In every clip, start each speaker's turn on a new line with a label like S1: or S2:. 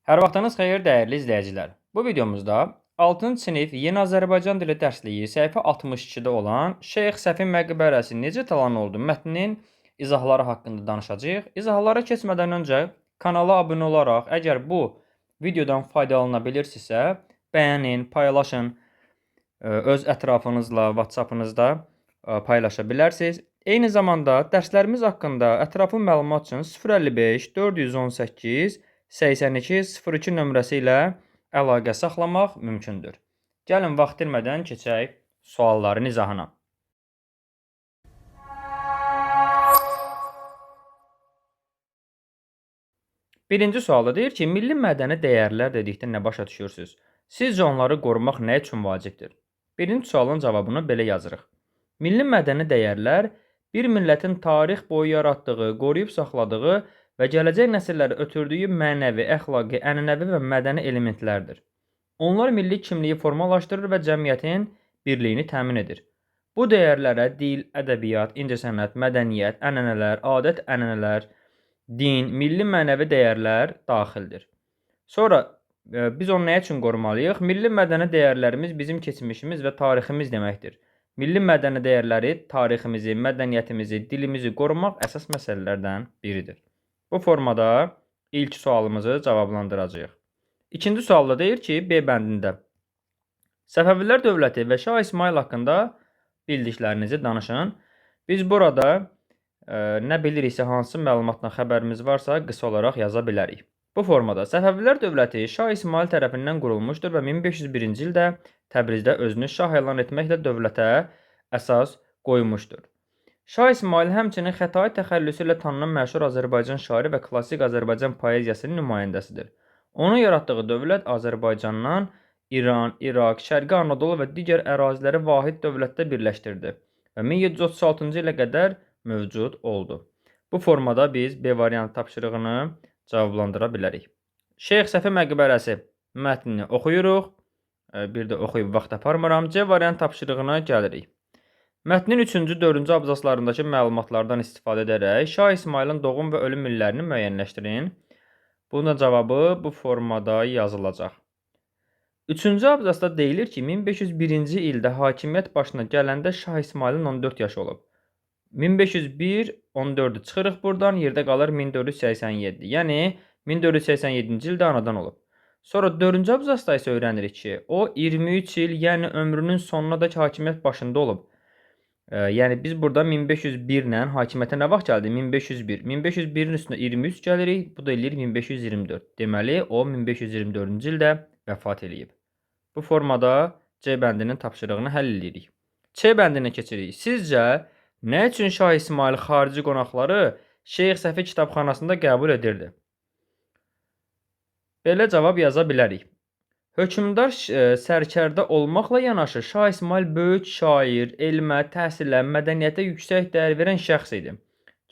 S1: Hər vaxtınız xeyir, dəyərli izləyicilər. Bu videomuzda 6-cı sinif Yeni Azərbaycan dili dərsliyi səhifə 62-də olan Şeyx Səfi məqbərəsi necə talan oldu mətninin izahları haqqında danışacağıq. İzahlara keçmədən öncə kanala abunə olaraq, əgər bu videodan faydalana bilirsinizsə, bəyənin, paylaşın, öz ətrafınızla, WhatsApp-ınızda paylaşa bilərsiniz. Eyni zamanda dərslərimiz haqqında ətraflı məlumat üçün 055 418 8202 nömrəsi ilə əlaqə saxlamaq mümkündür. Gəlin vaxt itirmədən keçək sualların izahına. Birinci sualda deyir ki, milli mədəni dəyərlər dedikdə nə başa düşürsünüz? Sizcə onları qorumaq nə üçün vacibdir? Birinci sualın cavabını belə yazırıq. Milli mədəni dəyərlər bir millətin tarix boyu yaratdığı, qoruyub saxladığı və gələcək nəsillərə ötürdüyü mənəvi, əxlaqi, ənənəvi və mədəni elementlərdir. Onlar milli kimliyi formalaşdırır və cəmiyyətin birliyini təmin edir. Bu dəyərlərə dil, ədəbiyyat, incəsənət, mədəniyyət, ənənələr, adət-ənənələr, din, milli mənəvi dəyərlər daxildir. Sonra biz onu nə üçün qorumalıyıq? Milli mədəni dəyərlərimiz bizim keçmişimiz və tariximiz deməkdir. Milli mədəni dəyərləri, tariximizi, mədəniyyətimizi, dilimizi qorumaq əsas məsələlərdən biridir. Bu formada ilk sualımızı cavablandıracağıq. İkinci sualda deyir ki, B bəndində Səfəvilər dövləti və Şah İsmayıl haqqında bildiklərinizi danışın. Biz burada nə biliriksə, hansı məlumatdan xəbərimiz varsa qısa olaraq yaza bilərik. Bu formada Səfəvilər dövləti Şah İsmayıl tərəfindən qurulmuşdur və 1501-ci ildə Təbrizdə özünü şah elan etməklə dövlətə əsas qoymuşdur. Şah İsmayıl həmçinin Xətai təxəllüsü ilə tanınan məşhur Azərbaycan şairi və klassik Azərbaycan poeziyasının nümayəndəsidir. Onun yaratdığı dövlət Azərbaycandan İran, İraq, Şərqi Anadolu və digər əraziləri vahid dövlətdə birləşdirdi və 1736-cı ilə qədər mövcud oldu. Bu formada biz B variantı tapşırığını cavablandıra bilərik. Şeyx Səfi məqbərəsi mətnini oxuyuruq. Bir də oxuyub vaxt aparmıram. C variant tapşırığına gəlirik. Mətnin 3-cü, 4-cü abzaslarındakı məlumatlardan istifadə edərək Şah İsmayılın doğum və ölüm illərini müəyyənləşdirin. Bunun cavabı bu formada yazılacaq. 3-cü abzasda deyilir ki, 1501-ci ildə hakimiyyət başına gələndə Şah İsmayılın 14 yaşı olub. 1501, 14-ü çıxırıq buradan, yerdə qalır 1487. Yəni, 1487-ci ildə anadan olub. Sonra 4-cü abzasda isə öyrənirik ki, o 23 il, yəni ömrünün sonuna da hakimiyyət başında olub. Yəni, biz burada 1501 ilə hakimiyyətə nə vaxt gəldi? 1501. 1501-in üstünə 23 gəlirik, bu da eləyir 1524. Deməli, o 1524-cü ildə vəfat eləyib. Bu formada C bəndinin tapşırığını həll edirik. C bəndinə keçirik. Sizcə, nə üçün Şah İsmayıl xarici qonaqları Şeyx Səfi kitabxanasında qəbul edirdi? Belə cavab yaza bilərik. Hökmdar sərkərdə olmaqla yanaşı Şah İsmayıl böyük şair, elmə, təhsilə, mədəniyyətə yüksək dəyər verən şəxs idi.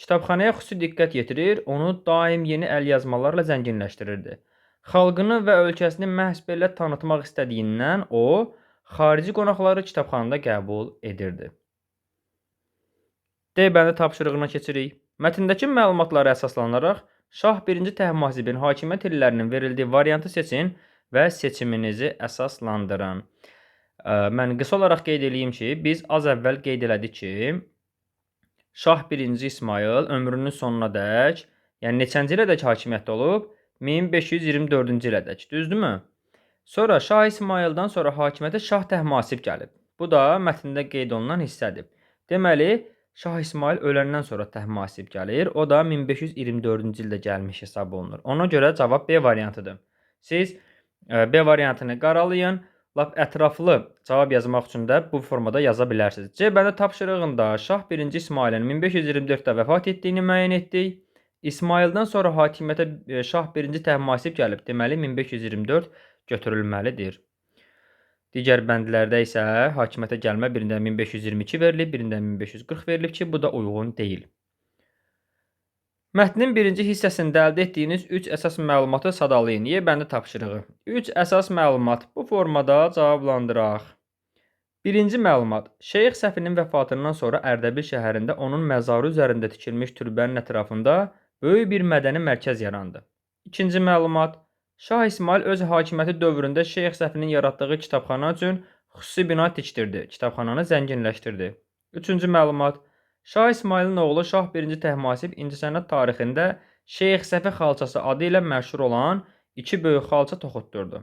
S1: Kitabxanaya xüsusi diqqət yetirir, onu daim yeni əlyazmalarla zənginləşdirirdi. Xalqını və ölkəsini məhz belə tanıtmaq istədiyindən o, xarici qonaqları kitabxanada qəbul edirdi. D bəndi tapşırığına keçirik. Mətndəki məlumatlara əsaslanaraq Şah 1-ci Təhmasibin hakimiyyət illərinin verildiyi variantı seçin və seçiminizi əsaslandırın. Mən qısa olaraq qeyd edeyim ki, biz az əvvəl qeyd elədik ki, Şah 1-ci İsmayıl ömrünün sonuna dək, yəni neçənci ilədək hakimiyyətdə olub? 1524-cü ilədək, düzdürmü? Sonra Şah İsmayıldan sonra hakimiyyətə Şah Təhmasib gəlib. Bu da mətndə qeyd olunan hissədir. Deməli, Şah İsmayıl öləndən sonra Təhmasib gəlir. O da 1524-cü ildə gəlmiş hesab olunur. Ona görə cavab B variantıdır. Siz B variantını qaralayın. Lap ətraflı cavab yazmaq üçün də bu formada yaza bilərsiniz. C bəndi tapşırığında Şah 1-ci İsmayılın 1524-də vəfat etdiyini müəyyən etdik. İsmayıldan sonra hakimiyyətə Şah 1-ci Təhmasib gəlib. Deməli, 1524 götürülməlidir. Digər bəndlərdə isə hakimiyyətə gəlmə birində 1522 verilib, birində 1540 verilib ki, bu da uyğun deyil. Mətnin birinci hissəsində əldə etdiyiniz 3 əsas məlumatı sadalayın. Y bəndi tapşırığı. 3 əsas məlumat bu formada cavablandıraq. Birinci məlumat. Şeyx Səfinin vəfatından sonra Ərdəbil şəhərində onun məzarı üzərində tikilmiş türbənin ətrafında böyük bir mədəni mərkəz yarandı. İkinci məlumat. Şah İsmayıl öz hakimiyyəti dövründə Şeyx Səfinin yaratdığı kitabxana üçün xüsusi bina tikdirdi, kitabxananı zənginləşdirdi. Üçüncü məlumat. Şah İsmayılın oğlu Şah 1-ci Təhmasib incəsənət tarixində Şeyx Səfi xalçası adı ilə məşhur olan iki böyük xalça toxutdurdu.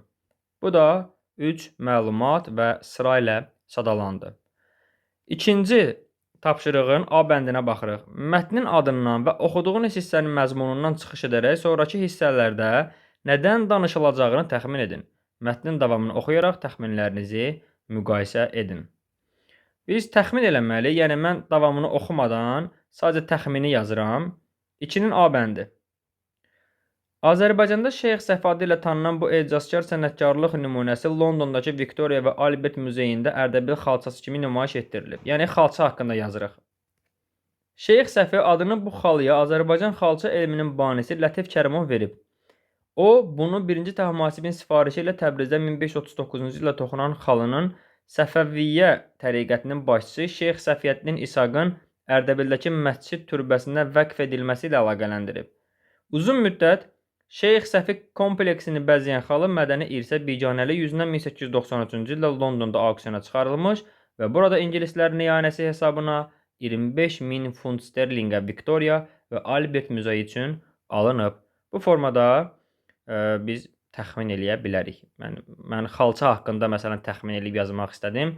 S1: Bu da 3 məlumat və sırayla sadalandı. İkinci tapşırığın A bəndinə baxırıq. Mətnin adından və oxuduğunuz hissənin məzmunundan çıxış edərək sonrakı hissələrdə nədən danışılacağını təxmin edin. Mətnin davamını oxuyaraq təxminlərinizi müqayisə edin. Biz təxmin eləməli, yəni mən davamını oxumadan sadəcə təxmini yazıram. 2-nin A bəndi. Azərbaycanda Şeyx Səfi adı ilə tanınan bu ecazkar sənətkarlıq nümunəsi Londondakı Victoria və Albert Muzeyində Ərdəbil xalçası kimi nümayiş etdirilib. Yəni xalça haqqında yazırıq. Şeyx Səfi adını bu xalıya Azərbaycan xalça elminin banisi Lətif Kərimov verib. O, bunu 1-ci Təhmasibin sifarişi ilə Təbrizdə 1539-cu ildə toxunan xalının Səfəviyyə təriqətinin başçısı Şeyx Səfiyyəddin İsaqın Ərdəbildəki məscid türbəsində vəqf edilməsi ilə əlaqələndirib. Uzun müddət Şeyx Səfi kompleksini bəzəyən xalı mədəni irsə biganəlik yüzündən 1893-cü ildə Londonda auksiyona çıxarılmış və burada ingilislərin iyanəsi hesabına 25.000 funt sterlinqə Victoria və Albert Muzeyi üçün alınıb. Bu formada biz təxmin eləyə bilərik. Mən xalça haqqında məsələn təxmin eləyib yazmaq istədim.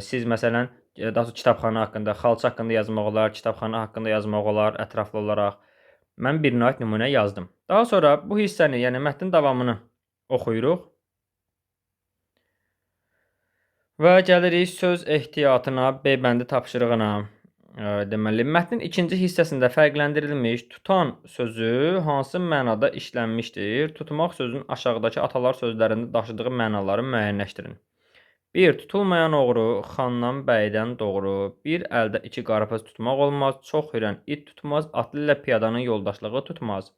S1: Siz məsələn daha doğrusu kitabxana haqqında, xalça haqqında yazmaq olar, kitabxana haqqında yazmaq olar ətraflı olaraq. Mən birinə aid nümunə yazdım. Daha sonra bu hissəni, yəni mətnin davamını oxuyuruq. Və gəlirik söz ehtiyatına, B bəndi tapşırığına. Deməli, mətnin ikinci hissəsində fərqləndirilmiş tutan sözü hansı mənada işlənmişdir? Tutmaq sözünün aşağıdakı atalar sözlərində daşıdığı mənaları müəyyənləşdirin. 1. Tutulmayan oğru, xandan bəydən doğru. Bir əldə iki qarpız tutmaq olmaz, çox hürən it tutmaz, atlı ilə piyadanın yoldaşlığı tutmaz.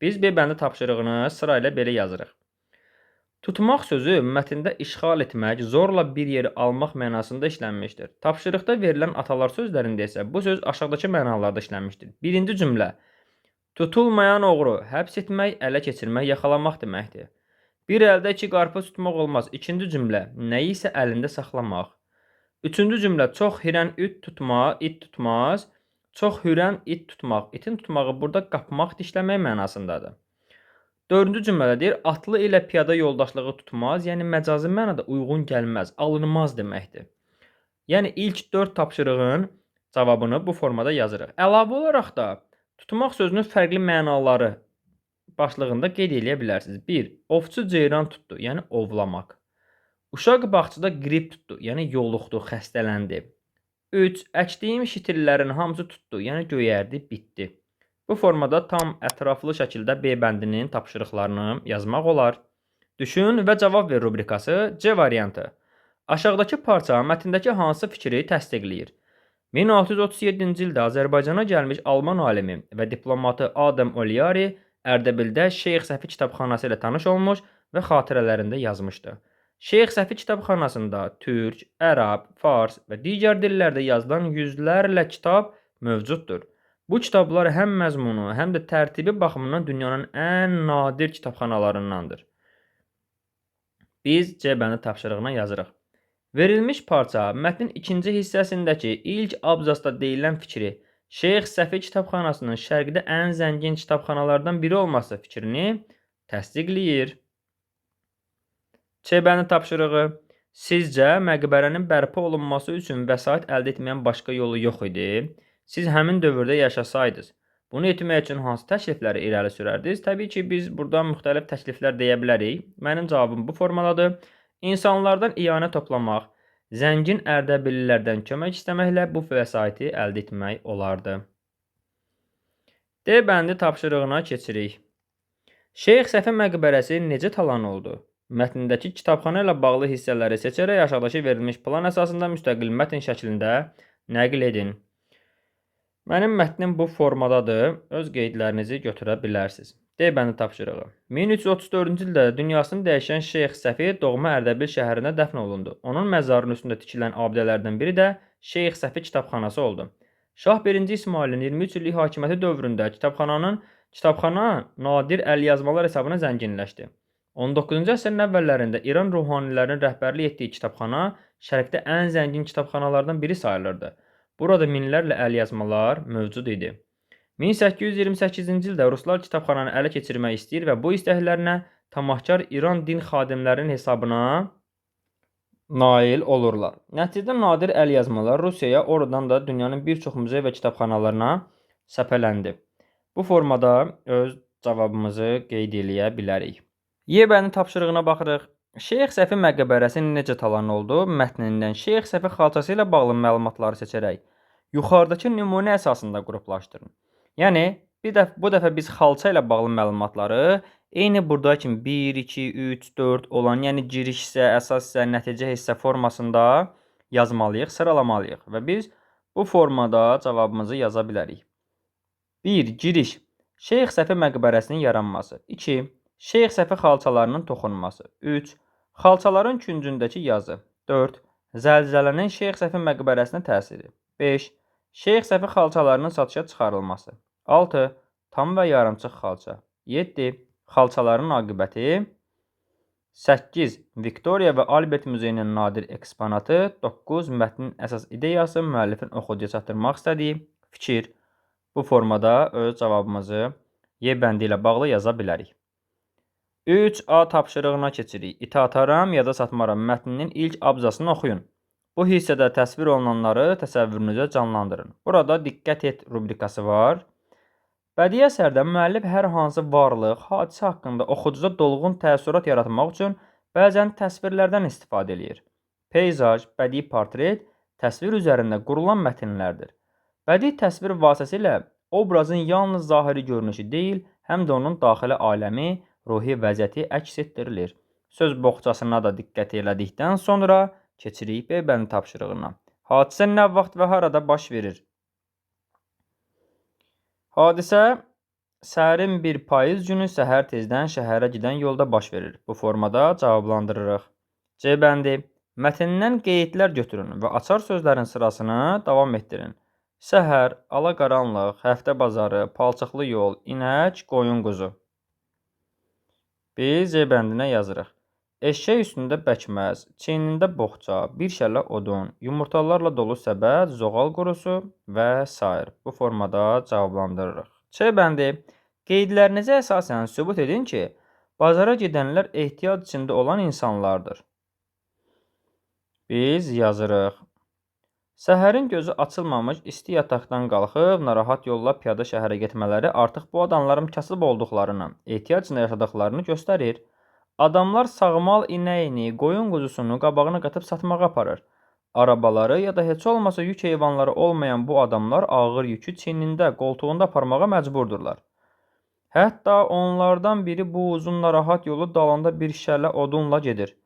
S1: Biz B bəndi tapşırığını sırayla belə yazırıq. Tutmaq sözü mətndə işğal etmək, zorla bir yeri almaq mənasında işlənmişdir. Tapşırıqda verilən atalar sözlərində isə bu söz aşağıdakı mənalarda işlənmişdir. Birinci cümlə. Tutulmayan oğru, həbs etmək, ələ keçirmək, yaxalamaq deməkdir. Bir əldə iki qarpız tutmaq olmaz. İkinci cümlə, nəyi isə əlində saxlamaq. Üçüncü cümlə, çox hürən it tutmaz. Çox hürən it tutmaq. İtin tutmağı burada qapmaq, dişləmək mənasındadır. Dördüncü cümlədə deyir, atlı ilə piyada yoldaşlığı tutmaz, yəni məcazi mənada uyğun gəlməz, alınmaz deməkdir. Yəni ilk 4 tapşırığın cavabını bu formada yazırıq. Əlavə olaraq da tutmaq sözünün fərqli mənaları başlığında qeyd eləyə bilərsiniz. 1. Ovçu ceyran tutdu, yəni ovlamaq. Uşaq bağçada qrip tutdu, yəni yoluxdu, xəstələndi. 3. Əkdiyim şitirlərin hamısı tutdu, yəni göyərdi, bitdi. Bu formada tam ətraflı şəkildə B bəndinin tapşırıqlarını yazmaq olar. Düşün və cavab ver rubrikası C variantı. Aşağıdakı parça mətndəki hansı fikri təsdiqləyir? 1637-ci ildə Azərbaycana gəlmiş Alman alimi və diplomatı Adam Oliari Ərdəbildə Şeyx Səfi kitabxanası ilə tanış olmuş və xatirələrində yazmışdı. Şeyx Səfi kitabxanasında türk, ərəb, fars və digər dillərdə yazılan yüzlərlə kitab mövcuddur. Bu kitablar həm məzmunu, həm də tərtibi baxımından dünyanın ən nadir kitabxanalarındandır. Biz C bəndi tapşırığına yazırıq. Verilmiş parça mətnin ikinci hissəsindəki ilk abzasda deyilən fikri Şeyx Səfi kitabxanasının şərqdə ən zəngin kitabxanalardan biri olması fikrini təsdiqləyir. C bəndi tapşırığı. Sizcə məqbərənin bərpa olunması üçün vəsait əldə etməyən başqa yolu yox idi? Siz həmin dövrdə yaşasaydınız, bunu etmək üçün hansı təklifləri irəli sürərdiniz? Təbii ki, biz burada müxtəlif təkliflər deyə bilərik. Mənim cavabım bu formadadır. İnsanlardan iyanə toplamaq, zəngin Ərdəbillilərdən kömək istəməklə bu vəsaiti əldə etmək olardı. D bəndi tapşırığına keçirik. Şeyx Səfi məqbərəsi necə talan oldu? Mətndəki kitabxana ilə bağlı hissələri seçərək aşağıdakı verilmiş plan əsasında müstəqil mətn şəklində nəql edin. Mənim mətnim bu formadadır. Öz qeydlərinizi götürə bilərsiniz. D bəndi tapşırığı. 1334-cü ildə dünyasını dəyişən Şeyx Səfi doğma Ərdəbil şəhərində dəfn olundu. Onun məzarının üstündə tikilən abidələrdən biri də Şeyx Səfi kitabxanası oldu. Şah 1-ci İsmailin 23 illik hakimiyyəti dövründə kitabxana nadir əlyazmalar hesabına zənginləşdi. 19-cu əsrin əvvəllərində İran ruhanilərinin rəhbərlik etdiyi kitabxana Şərqdə ən zəngin kitabxanalardan biri sayılırdı. Burada minlərlə əlyazmalar mövcud idi. 1828-ci ildə ruslar kitabxananı ələ keçirmək istəyir və bu istəklərinə tamahkar İran din xadimlərinin hesabına nail olurlar. Nəticədə nadir əlyazmalar Rusiyaya, oradan da dünyanın bir çox muzey və kitabxanalarına səpələndi. Bu formada öz cavabımızı qeyd eləyə bilərik. Y-bənin tapşırığına baxırıq. Şeyx Səfi məqbərəsi necə talan oldu? Mətnindən Şeyx Səfi xalçası ilə bağlı məlumatları seçərək yuxarıdakı nümunə əsasında qruplaşdırın. Yəni, bu dəfə biz xalça ilə bağlı məlumatları eyni burada kimi 1, 2, 3, 4 olan, yəni giriş hissə, əsas hissə, nəticə hissə formasında yazmalıyıq, sıralamalıyıq və biz bu formada cavabımızı yaza bilərik. 1. Giriş. Şeyx Səfi məqbərəsinin yaranması. 2. Şeyx Səfi xalçalarının toxunması. 3. Xalçaların küncündəki yazı. 4. Zəlzələnin Şeyx Səfi məqbərəsinə təsiri. 5. Şeyx Səfi xalçalarının satışa çıxarılması. 6. Tam və yarımçıq xalça. 7. Xalçaların aqibəti. 8. Viktoriya və Albert Muzeyinin nadir eksponatı. 9. Mətnin əsas ideyası, müəllifin oxucuya çatdırmaq istədiyi fikir. Bu formada öz cavabımızı Y bəndi ilə bağlı yaza bilərik. 3A tapşırığına keçirik. İtataram, yada satmaram mətninin ilk abzasını oxuyun. Bu hissədə təsvir olunanları təsəvvürünüzə canlandırın. Burada diqqət et rubrikası var. Bədii əsərdə müəllif hər hansı varlıq, hadisə haqqında oxucuda dolğun təəssürat yaratmaq üçün bəzən təsvirlərdən istifadə edir. Peyzaj, bədii portret təsvir üzərində qurulan mətnlərdir. Bədii təsvir vasitəsilə obrazın yalnız zahiri görünüşü deyil, həm də onun daxili aləmi, ruhi vəziyyəti əks etdirilir. Söz boğçasına da diqqət elədikdən sonra keçirik B bəndi tapşırığına. Hadisə nə vaxt və harada baş verir? Hadisə sərin bir payız günü səhər tezdən şəhərə gedən yolda baş verir. Bu formada cavablandırırıq. C bəndi. Mətnindən qeydlər götürün və açar sözlərin sırasını davam etdirin. Səhər, alaqaranlıq, həftə bazarı, palçıqlı yol, inək, qoyun quzu. Biz C bəndinə yazırıq. Eşşək üstündə bəkməz, çiynində boğça, bir şələ odun, yumurtalarla dolu səbət, zoğal qurusu və s. Bu formada cavablandırırıq. C bəndi. Qeydlərinizə əsasən sübut edin ki, bazara gedənlər ehtiyac içində olan insanlardır. Biz yazırıq. Səhərin gözü açılmamış, isti yataqdan qalxıb, narahat yolla piyada şəhərə getmələri artıq bu adamların kasıb olduqlarını, ehtiyac içində yaşadıqlarını göstərir. Adamlar sağmal inəyini, qoyun quzusunu qabağına qatıb satmağa aparır. Arabaları ya da heç olmasa yük heyvanları olmayan bu adamlar ağır yükü çiynində, qoltuğunda aparmağa məcburdurlar. Hətta onlardan biri bu uzun narahat yolu dalında bir şələ odunla gedir.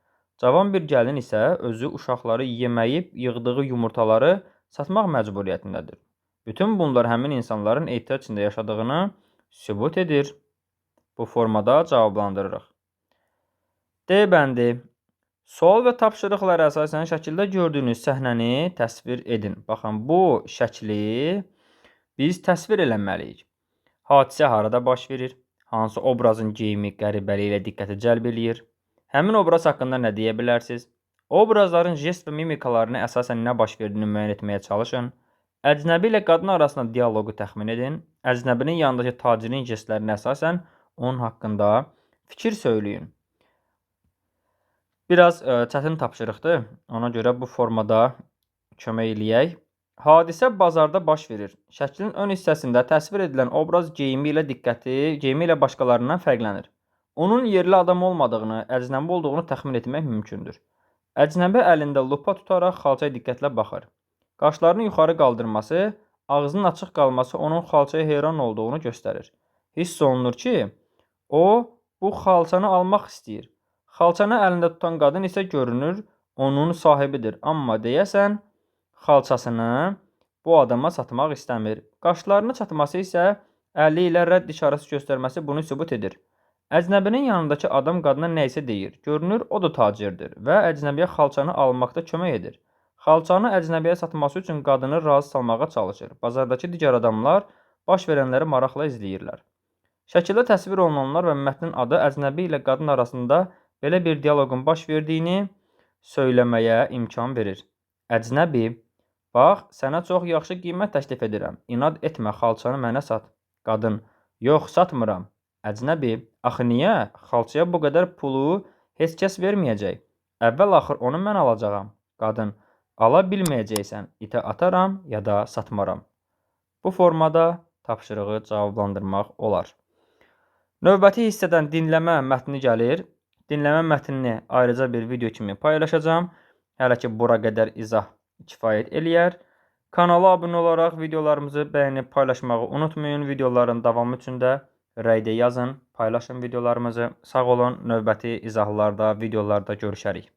S1: Cavan bir gəlin isə özü uşaqları yeməyib yığdığı yumurtaları satmaq məcburiyyətindədir. Bütün bunlar həmin insanların ehtiyac içində yaşadığını sübut edir. Bu formada cavablandırırıq. D bəndi. Sual və tapşırıqlara əsasən şəkildə gördüyünüz səhnəni təsvir edin. Baxın, bu şəkli biz təsvir eləməliyik. Hadisə harada baş verir? Hansı obrazın geyimi, qəribəliyi ilə diqqəti cəlb eləyir? Həmin obraz haqqında nə deyə bilərsiniz? Obrazların jest və mimikalarını əsasən nə baş verdiyini müəyyən etməyə çalışın. Əcnəbi ilə qadın arasında dialoqu təxmin edin. Əcnəbinin yanındakı tacirin jestlərinə əsasən onun haqqında fikir söyləyin. Biraz çətin tapşırıqdır. Ona görə bu formada kömək eləyək. Hadisə bazarda baş verir. Şəklin ön hissəsində təsvir edilən obraz geyimi ilə başqalarından fərqlənir. Onun yerli adam olmadığını, əcnəbi olduğunu təxmin etmək mümkündür. Əcnəbi əlində lupa tutaraq xalçaya diqqətlə baxır. Qaşlarını yuxarı qaldırması, ağzının açıq qalması onun xalçaya heyran olduğunu göstərir. Hiss olunur ki, o bu xalçanı almaq istəyir. Xalçanı əlində tutan qadın isə görünür, onun sahibidir. Amma deyəsən, xalçasını bu adama satmaq istəmir. Qaşlarını çatması isə əli ilə rədd işarəsi göstərməsi bunu sübut edir. Əcnəbinin yanındakı adam qadına nə isə deyir. Görünür, o da tacirdir və əcnəbiyə xalçanı almaqda kömək edir. Xalçanı əcnəbiyə satması üçün qadını razı salmağa çalışır. Bazardakı digər adamlar baş verənləri maraqla izləyirlər. Şəkildə təsvir olunanlar və mətnin adı əcnəbi ilə qadın arasında belə bir dialoqun baş verdiyini söyləməyə imkan verir. Əcnəbi: Bax, sənə çox yaxşı qiymət təklif edirəm. İnad etmə, xalçanı mənə sat. Qadın: Yox, satmıram. Əcnəbi: Axı niyə? Xalçaya bu qədər pulu heç kəs verməyəcək. Əvvəl-axır onu mən alacağam. Qadın: Ala bilməyəcəksən. İtə ataram ya da satmaram. Bu formada tapşırığı cavablandırmaq olar. Növbəti hissədən dinləmə mətni gəlir. Dinləmə mətnini ayrıca bir video kimi paylaşacağam. Hələ ki, bura qədər izah kifayət eləyər. Kanala abunə olaraq videolarımızı bəyənib paylaşmağı unutmayın. Videoların davamı üçün də rəydə yazın, paylaşın videolarımızı. Sağ olun, növbəti izahlarda, videolarda görüşərik.